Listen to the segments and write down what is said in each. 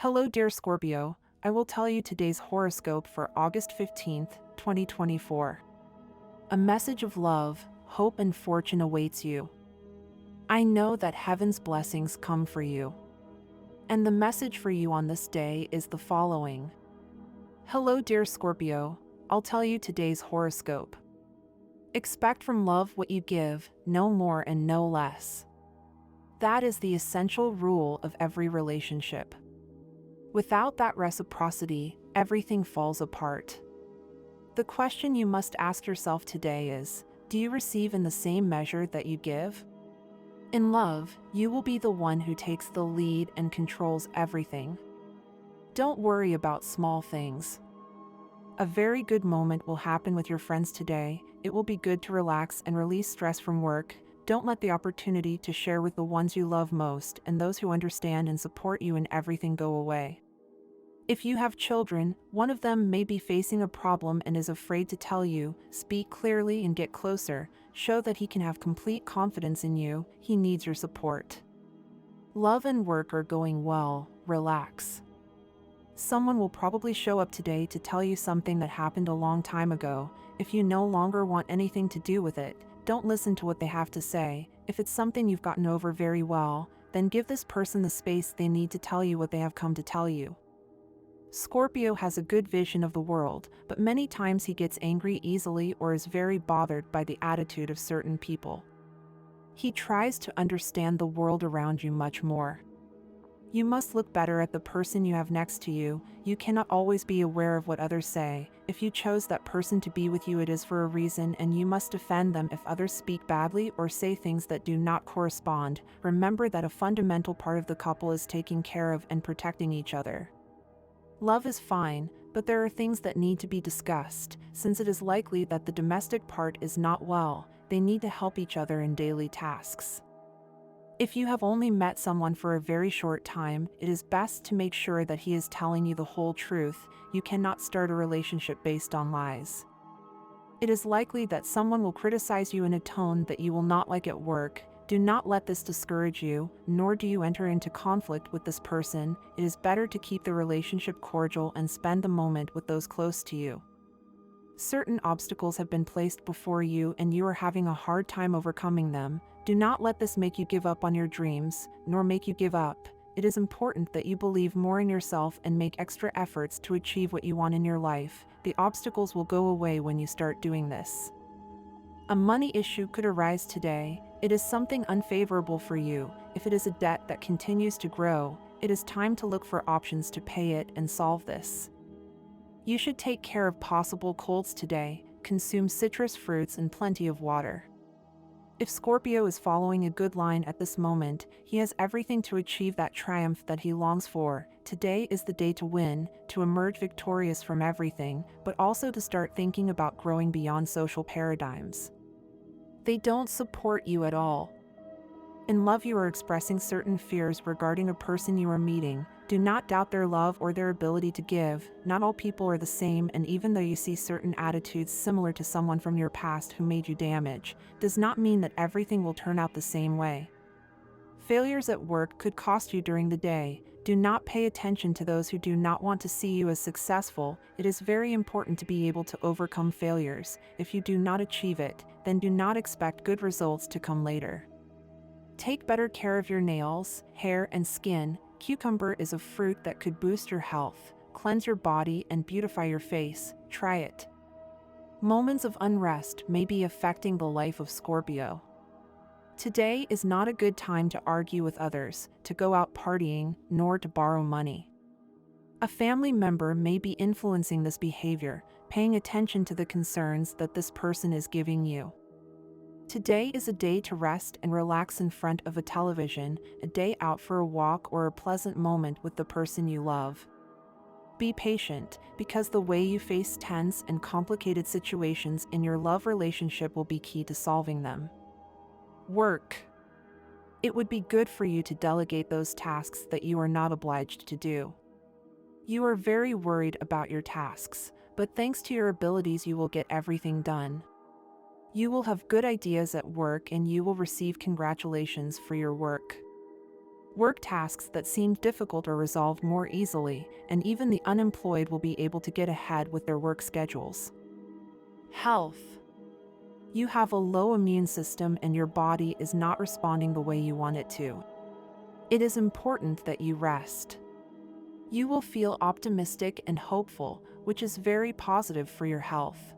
Hello, dear Scorpio. I will tell you today's horoscope for August 15th, 2024. A message of love, hope, and fortune awaits you. I know that heaven's blessings come for you. And the message for you on this day is the following. Hello, dear Scorpio. I'll tell you today's horoscope. Expect from love what you give, no more and no less. That is the essential rule of every relationship. Without that reciprocity, everything falls apart. The question you must ask yourself today is, do you receive in the same measure that you give? In love, you will be the one who takes the lead and controls everything. Don't worry about small things. A very good moment will happen with your friends today. It will be good to relax and release stress from work. Don't let the opportunity to share with the ones you love most and those who understand and support you in everything go away. If you have children, one of them may be facing a problem and is afraid to tell you. Speak clearly and get closer. Show that he can have complete confidence in you. He needs your support. Love and work are going well. Relax. Someone will probably show up today to tell you something that happened a long time ago. If you no longer want anything to do with it, don't listen to what they have to say. If it's something you've gotten over very well, then give this person the space they need to tell you what they have come to tell you. Scorpio has a good vision of the world, but many times he gets angry easily or is very bothered by the attitude of certain people. He tries to understand the world around you much more. You must look better at the person you have next to you. You cannot always be aware of what others say. If you chose that person to be with you, it is for a reason, and you must defend them if others speak badly or say things that do not correspond. Remember that a fundamental part of the couple is taking care of and protecting each other. Love is fine, but there are things that need to be discussed. Since it is likely that the domestic part is not well, they need to help each other in daily tasks. If you have only met someone for a very short time, it is best to make sure that he is telling you the whole truth. You cannot start a relationship based on lies. It is likely that someone will criticize you in a tone that you will not like at work. Do not let this discourage you, nor do you enter into conflict with this person. It is better to keep the relationship cordial and spend the moment with those close to you. Certain obstacles have been placed before you and you are having a hard time overcoming them. Do not let this make you give up on your dreams, nor make you give up. It is important that you believe more in yourself and make extra efforts to achieve what you want in your life. The obstacles will go away when you start doing this. A money issue could arise today. It is something unfavorable for you. If it is a debt that continues to grow, it is time to look for options to pay it and solve this. You should take care of possible colds today. Consume citrus fruits and plenty of water. If Scorpio is following a good line at this moment, he has everything to achieve that triumph that he longs for. Today is the day to win, to emerge victorious from everything, but also to start thinking about growing beyond social paradigms. They don't support you at all. In love, you are expressing certain fears regarding a person you are meeting. Do not doubt their love or their ability to give. Not all people are the same, and even though you see certain attitudes similar to someone from your past who made you damage, does not mean that everything will turn out the same way. Failures at work could cost you during the day. Do not pay attention to those who do not want to see you as successful. It is very important to be able to overcome failures. If you do not achieve it, then do not expect good results to come later. Take better care of your nails, hair, and skin. Cucumber is a fruit that could boost your health, cleanse your body, and beautify your face. Try it. Moments of unrest may be affecting the life of Scorpio. Today is not a good time to argue with others, to go out partying, nor to borrow money. A family member may be influencing this behavior, paying attention to the concerns that this person is giving you. Today is a day to rest and relax in front of a television, a day out for a walk or a pleasant moment with the person you love. Be patient, because the way you face tense and complicated situations in your love relationship will be key to solving them. Work. It would be good for you to delegate those tasks that you are not obliged to do. You are very worried about your tasks, but thanks to your abilities you will get everything done. You will have good ideas at work and you will receive congratulations for your work. Work tasks that seemed difficult are resolved more easily, and even the unemployed will be able to get ahead with their work schedules. Health. You have a low immune system and your body is not responding the way you want it to. It is important that you rest. You will feel optimistic and hopeful, which is very positive for your health.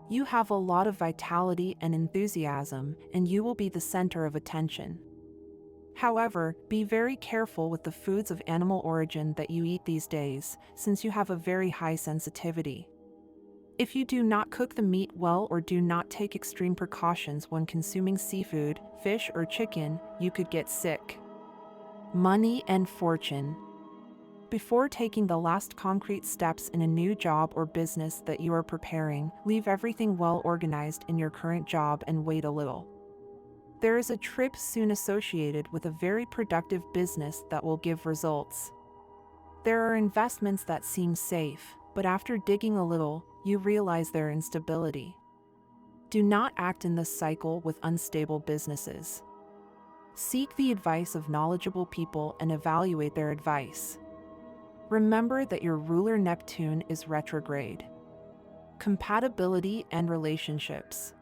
You have a lot of vitality and enthusiasm, and you will be the center of attention. However, be very careful with the foods of animal origin that you eat these days, since you have a very high sensitivity. If you do not cook the meat well or do not take extreme precautions when consuming seafood, fish, or chicken, you could get sick. Money and fortune. Before taking the last concrete steps in a new job or business that you are preparing, leave everything well organized in your current job and wait a little. There is a trip soon associated with a very productive business that will give results. There are investments that seem safe, but after digging a little, you realize their instability. Do not act in this cycle with unstable businesses. Seek the advice of knowledgeable people and evaluate their advice. Remember that your ruler Neptune is retrograde. Compatibility and relationships.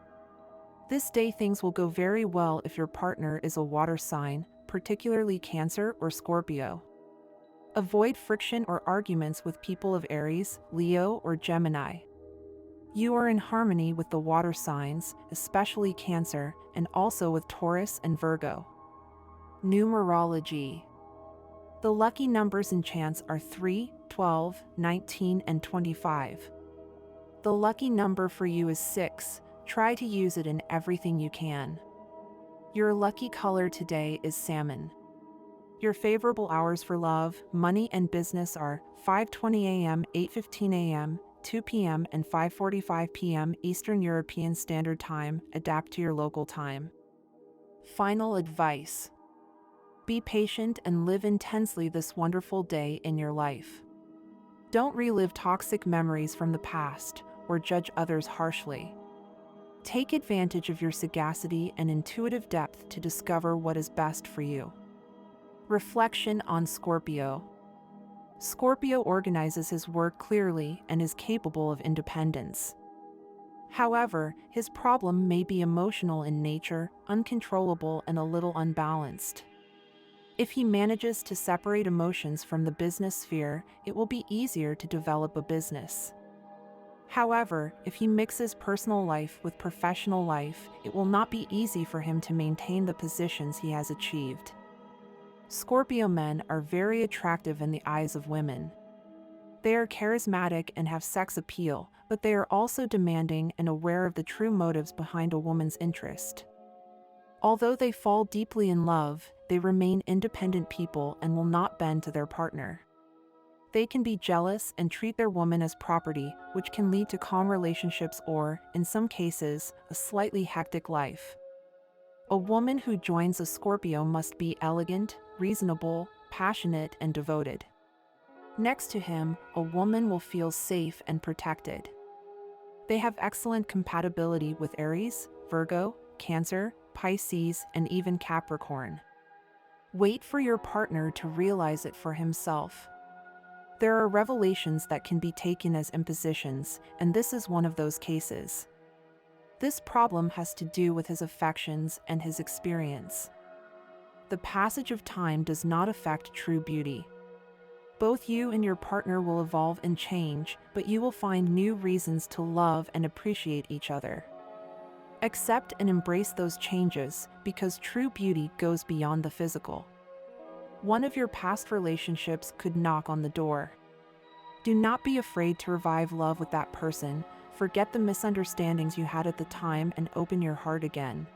This day things will go very well if your partner is a water sign, particularly Cancer or Scorpio. Avoid friction or arguments with people of Aries, Leo, or Gemini. You are in harmony with the water signs, especially Cancer, and also with Taurus and Virgo. Numerology. The lucky numbers and chance are 3, 12, 19, and 25. The lucky number for you is 6. Try to use it in everything you can. Your lucky color today is salmon. Your favorable hours for love, money, and business are 5:20 a.m., 8:15 a.m., 2 p.m., and 5:45 p.m. Eastern European Standard Time. Adapt to your local time. Final advice. Be patient and live intensely this wonderful day in your life. Don't relive toxic memories from the past or judge others harshly. Take advantage of your sagacity and intuitive depth to discover what is best for you. Reflection on Scorpio. Scorpio organizes his work clearly and is capable of independence. However, his problem may be emotional in nature, uncontrollable, and a little unbalanced. If he manages to separate emotions from the business sphere, it will be easier to develop a business. However, if he mixes personal life with professional life, it will not be easy for him to maintain the positions he has achieved. Scorpio men are very attractive in the eyes of women. They are charismatic and have sex appeal, but they are also demanding and aware of the true motives behind a woman's interest. Although they fall deeply in love, they remain independent people and will not bend to their partner. They can be jealous and treat their woman as property, which can lead to calm relationships or, in some cases, a slightly hectic life. A woman who joins a Scorpio must be elegant, reasonable, passionate, and devoted. Next to him, a woman will feel safe and protected. They have excellent compatibility with Aries, Virgo, Cancer, Pisces, and even Capricorn. Wait for your partner to realize it for himself. There are revelations that can be taken as impositions, and this is one of those cases. This problem has to do with his affections and his experience. The passage of time does not affect true beauty. Both you and your partner will evolve and change, but you will find new reasons to love and appreciate each other. Accept and embrace those changes, because true beauty goes beyond the physical. One of your past relationships could knock on the door. Do not be afraid to revive love with that person. Forget the misunderstandings you had at the time and open your heart again.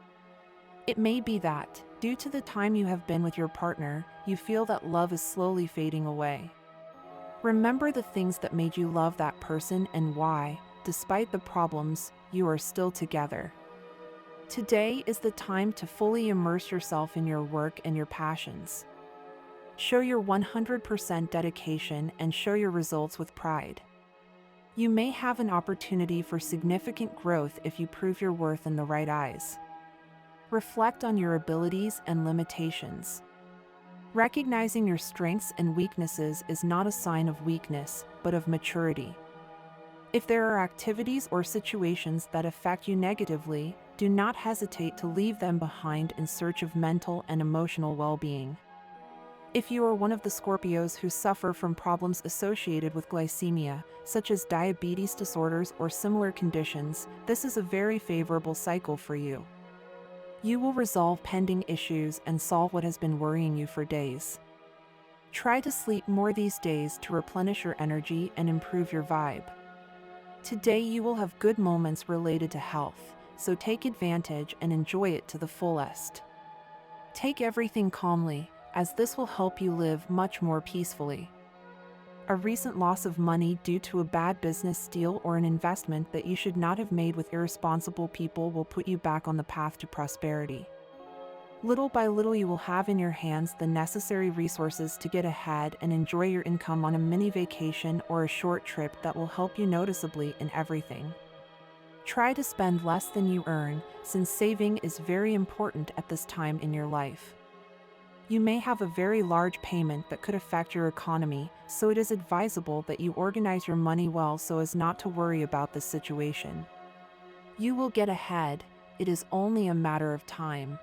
It may be that, due to the time you have been with your partner, you feel that love is slowly fading away. Remember the things that made you love that person and why, despite the problems, you are still together. Today is the time to fully immerse yourself in your work and your passions. Show your 100% dedication and show your results with pride. You may have an opportunity for significant growth if you prove your worth in the right eyes. Reflect on your abilities and limitations. Recognizing your strengths and weaknesses is not a sign of weakness, but of maturity. If there are activities or situations that affect you negatively, do not hesitate to leave them behind in search of mental and emotional well-being. If you are one of the Scorpios who suffer from problems associated with glycemia, such as diabetes disorders or similar conditions, this is a very favorable cycle for you. You will resolve pending issues and solve what has been worrying you for days. Try to sleep more these days to replenish your energy and improve your vibe. Today you will have good moments related to health, so take advantage and enjoy it to the fullest. Take everything calmly, as this will help you live much more peacefully. A recent loss of money due to a bad business deal or an investment that you should not have made with irresponsible people will put you back on the path to prosperity. Little by little you will have in your hands the necessary resources to get ahead and enjoy your income on a mini vacation or a short trip that will help you noticeably in everything. Try to spend less than you earn, since saving is very important at this time in your life. You may have a very large payment that could affect your economy, so it is advisable that you organize your money well so as not to worry about this situation. You will get ahead, it is only a matter of time.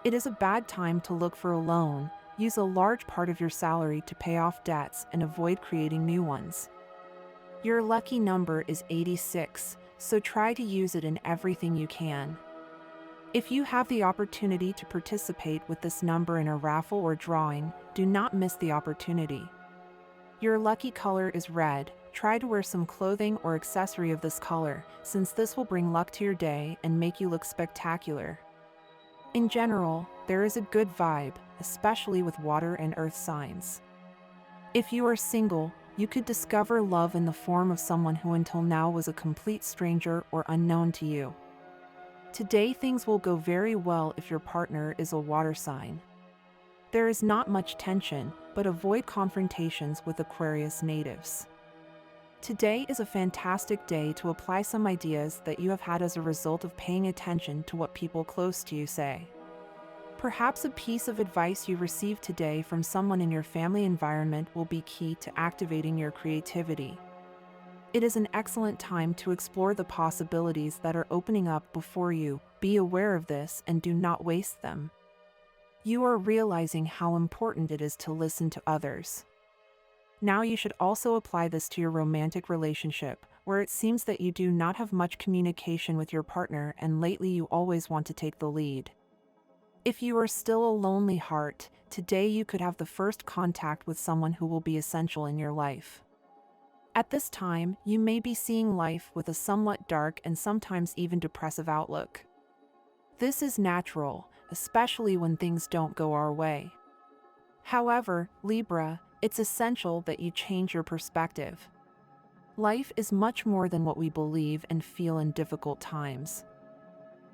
It is a bad time to look for a loan. Use a large part of your salary to pay off debts and avoid creating new ones. Your lucky number is 86, so try to use it in everything you can. If you have the opportunity to participate with this number in a raffle or drawing, do not miss the opportunity. Your lucky color is red. Try to wear some clothing or accessory of this color, since this will bring luck to your day and make you look spectacular. In general, there is a good vibe, especially with water and earth signs. If you are single, you could discover love in the form of someone who until now was a complete stranger or unknown to you. Today things will go very well if your partner is a water sign. There is not much tension, but avoid confrontations with Aquarius natives. Today is a fantastic day to apply some ideas that you have had as a result of paying attention to what people close to you say. Perhaps a piece of advice you received today from someone in your family environment will be key to activating your creativity. It is an excellent time to explore the possibilities that are opening up before you. Be aware of this and do not waste them. You are realizing how important it is to listen to others. Now you should also apply this to your romantic relationship, where it seems that you do not have much communication with your partner and lately you always want to take the lead. If you are still a lonely heart, today you could have the first contact with someone who will be essential in your life. At this time, you may be seeing life with a somewhat dark and sometimes even depressive outlook. This is natural, especially when things don't go our way. However, Libra, it's essential that you change your perspective. Life is much more than what we believe and feel in difficult times.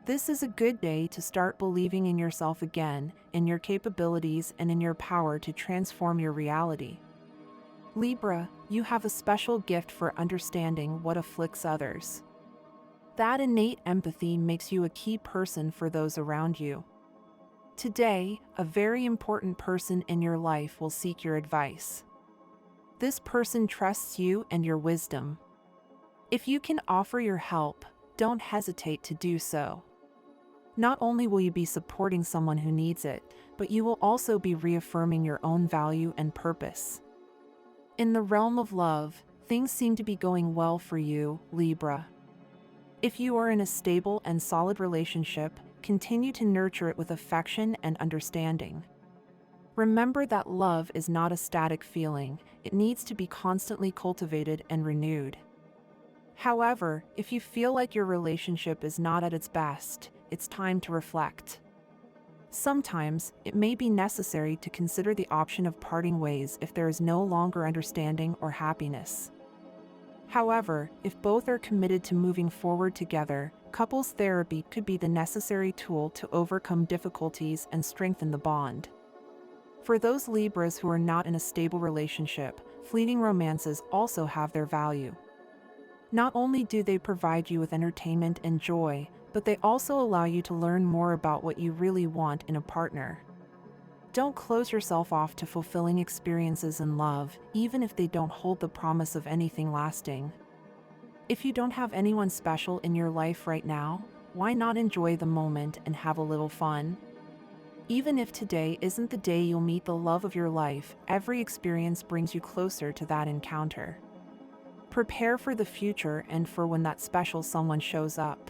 This is a good day to start believing in yourself again, in your capabilities and in your power to transform your reality. Libra, you have a special gift for understanding what afflicts others. That innate empathy makes you a key person for those around you. Today, a very important person in your life will seek your advice. This person trusts you and your wisdom. If you can offer your help, don't hesitate to do so. Not only will you be supporting someone who needs it, but you will also be reaffirming your own value and purpose. In the realm of love, things seem to be going well for you, Libra. If you are in a stable and solid relationship, continue to nurture it with affection and understanding. Remember that love is not a static feeling, it needs to be constantly cultivated and renewed. However, if you feel like your relationship is not at its best, it's time to reflect. Sometimes, it may be necessary to consider the option of parting ways if there is no longer understanding or happiness. However, if both are committed to moving forward together, couples therapy could be the necessary tool to overcome difficulties and strengthen the bond. For those Libras who are not in a stable relationship, fleeting romances also have their value. Not only do they provide you with entertainment and joy, but they also allow you to learn more about what you really want in a partner. Don't close yourself off to fulfilling experiences in love, even if they don't hold the promise of anything lasting. If you don't have anyone special in your life right now, why not enjoy the moment and have a little fun? Even if today isn't the day you'll meet the love of your life, every experience brings you closer to that encounter. Prepare for the future and for when that special someone shows up.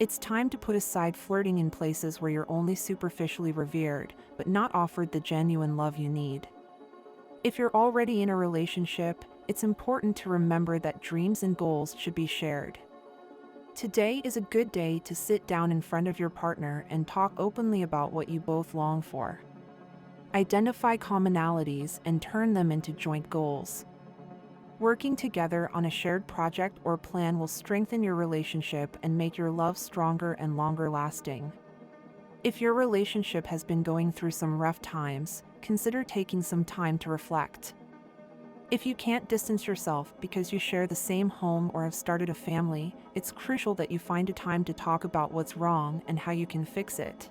It's time to put aside flirting in places where you're only superficially revered, but not offered the genuine love you need. If you're already in a relationship, it's important to remember that dreams and goals should be shared. Today is a good day to sit down in front of your partner and talk openly about what you both long for. Identify commonalities and turn them into joint goals. Working together on a shared project or plan will strengthen your relationship and make your love stronger and longer lasting. If your relationship has been going through some rough times, consider taking some time to reflect. If you can't distance yourself because you share the same home or have started a family, it's crucial that you find a time to talk about what's wrong and how you can fix it.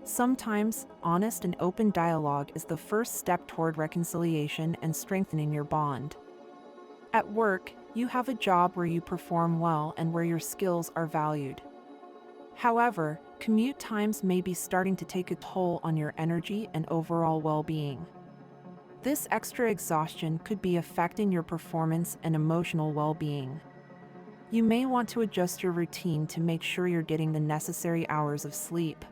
Sometimes, honest and open dialogue is the first step toward reconciliation and strengthening your bond. At work, you have a job where you perform well and where your skills are valued. However, commute times may be starting to take a toll on your energy and overall well-being. This extra exhaustion could be affecting your performance and emotional well-being. You may want to adjust your routine to make sure you're getting the necessary hours of sleep.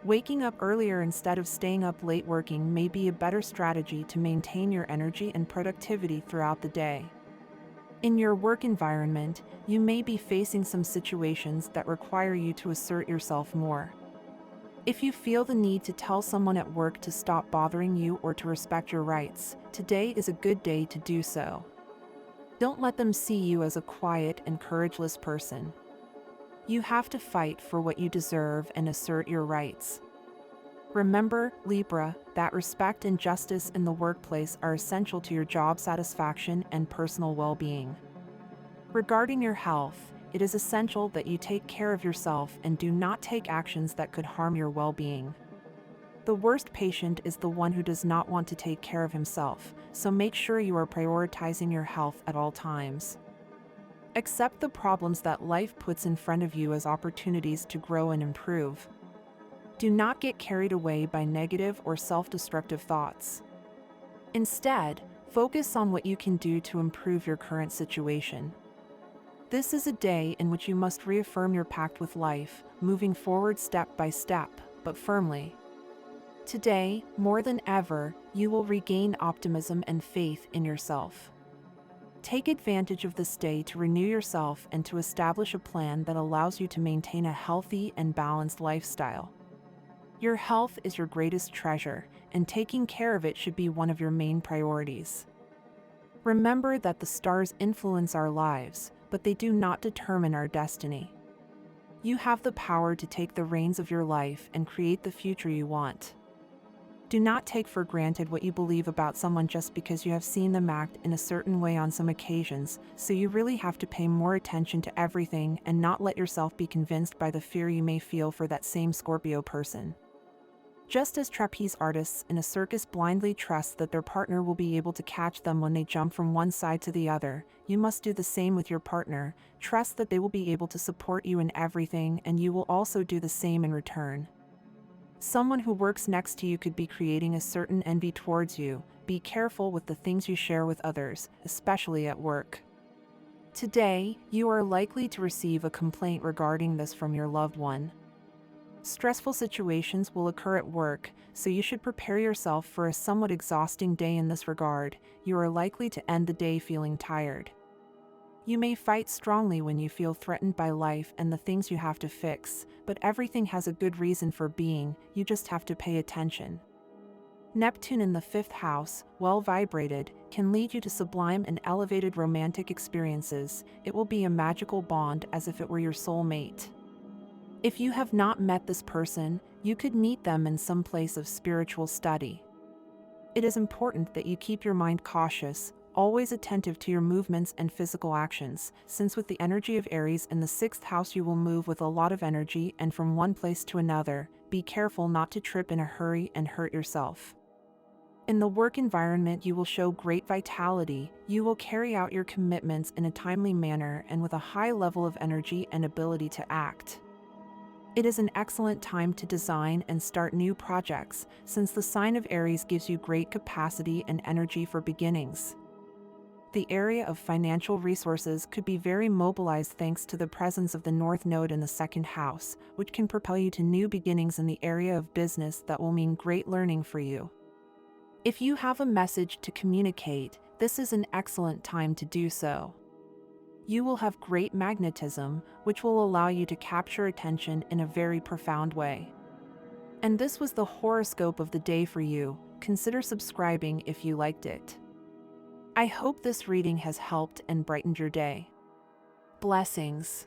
Waking up earlier instead of staying up late working may be a better strategy to maintain your energy and productivity throughout the day. In your work environment, you may be facing some situations that require you to assert yourself more. If you feel the need to tell someone at work to stop bothering you or to respect your rights, today is a good day to do so. Don't let them see you as a quiet and courageless person. You have to fight for what you deserve and assert your rights. Remember, Libra, that respect and justice in the workplace are essential to your job satisfaction and personal well-being. Regarding your health, it is essential that you take care of yourself and do not take actions that could harm your well-being. The worst patient is the one who does not want to take care of himself, so make sure you are prioritizing your health at all times. Accept the problems that life puts in front of you as opportunities to grow and improve. Do not get carried away by negative or self-destructive thoughts. Instead, focus on what you can do to improve your current situation. This is a day in which you must reaffirm your pact with life, moving forward step by step, but firmly. Today, more than ever, you will regain optimism and faith in yourself. Take advantage of this day to renew yourself and to establish a plan that allows you to maintain a healthy and balanced lifestyle. Your health is your greatest treasure, and taking care of it should be one of your main priorities. Remember that the stars influence our lives, but they do not determine our destiny. You have the power to take the reins of your life and create the future you want. Do not take for granted what you believe about someone just because you have seen them act in a certain way on some occasions, so you really have to pay more attention to everything and not let yourself be convinced by the fear you may feel for that same Scorpio person. Just as trapeze artists in a circus blindly trust that their partner will be able to catch them when they jump from one side to the other, you must do the same with your partner. Trust that they will be able to support you in everything, and you will also do the same in return. Someone who works next to you could be creating a certain envy towards you. Be careful with the things you share with others, especially at work. Today, you are likely to receive a complaint regarding this from your loved one. Stressful situations will occur at work, so you should prepare yourself for a somewhat exhausting day in this regard. You are likely to end the day feeling tired. You may fight strongly when you feel threatened by life and the things you have to fix, but everything has a good reason for being, you just have to pay attention. Neptune in the 5th house, well vibrated, can lead you to sublime and elevated romantic experiences. It will be a magical bond as if it were your soulmate. If you have not met this person, you could meet them in some place of spiritual study. It is important that you keep your mind cautious, always attentive to your movements and physical actions, since with the energy of Aries in the 6th house you will move with a lot of energy and from one place to another. be careful not to trip in a hurry and hurt yourself. In the work environment, you will show great vitality. You will carry out your commitments in a timely manner and with a high level of energy and ability to act. It is an excellent time to design and start new projects, since the sign of Aries gives you great capacity and energy for beginnings. The area of financial resources could be very mobilized thanks to the presence of the North Node in the second house, which can propel you to new beginnings in the area of business that will mean great learning for you. If you have a message to communicate, this is an excellent time to do so. You will have great magnetism, which will allow you to capture attention in a very profound way. And this was the horoscope of the day for you. Consider subscribing if you liked it. I hope this reading has helped and brightened your day. Blessings.